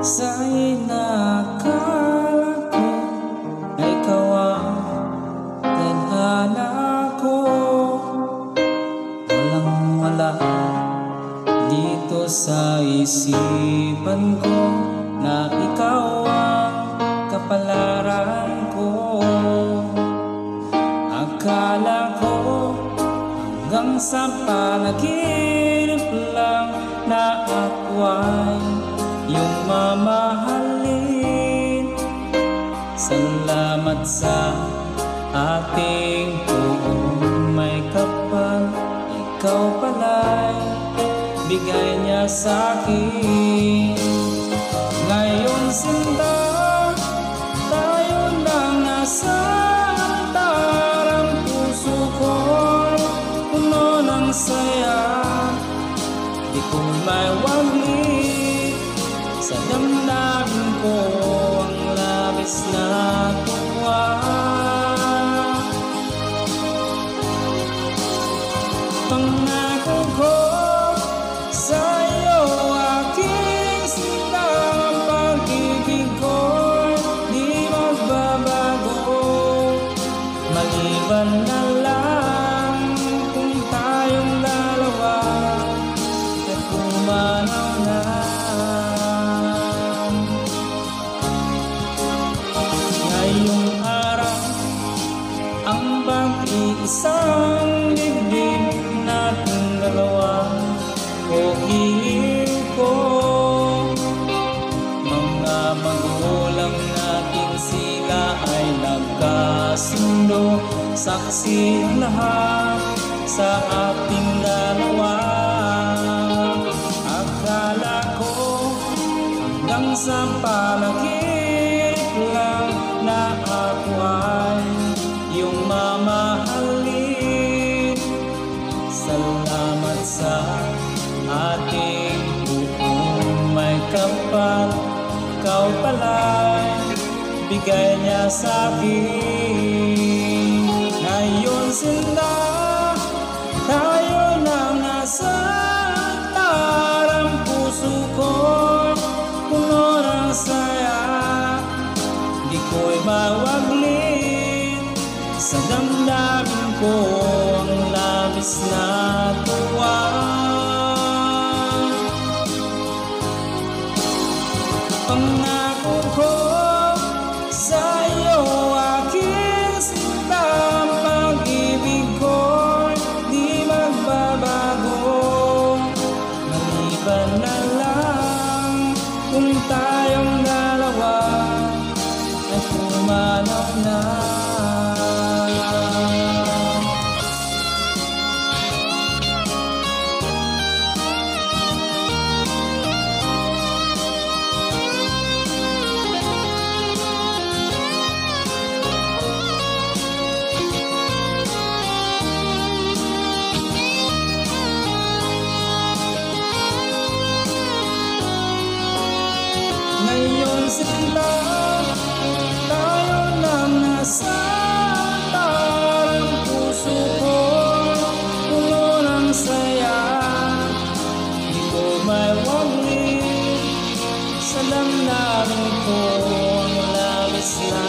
Sa inakala ko na ikaw ang tadhana ko. Walang-wala dito sa isipan ko na ikaw ang kapalaran ko. Akala ko hanggang sa panaginip lang na ako ay iyong mamahalin. Salamat sa ating buong may kapal. Ikaw pala'y bigay niya sa'kin. Ngayon sinta, tayo nang nasa altar. Ang puso ko'y puno ng saya. Di ko may waglit sa damdamin ko ang labis na tuwa. Pangako ko sa iyo, aking sinta, ang pag-ibig ko'y di magbabago. Maliban na lang kung tayong dalawa at pumanaw na. Ngayong araw, ang pag-iisang dibdib nating dalawa o hiling ko. Mga magulang nating sila ay nagkasundo, saksi ang lahat sa ating dalawa. Akala ko hanggang sa panaginip lang na ako ay iyong mamahalin. Salamat sa ating buong may kapal. Ikaw pala'y bigay niya sa'kin. Ngayon sinta, tayo nang nasa altar. Ang puso ko'y puno ng saya. Di ko'y mawaglit sa damdamin ko ang labis na tuwa. Pangako ko sa iyo, aking sinta, ang pag-ibig ko'y di magbabago. Maliban na lang kung tayong dalawa ay pumanaw na. Ngayon sila, tayo nang nasa altar. Ang puso ko puno ng saya. Di ko may waglit sa damdamin ko ang labis na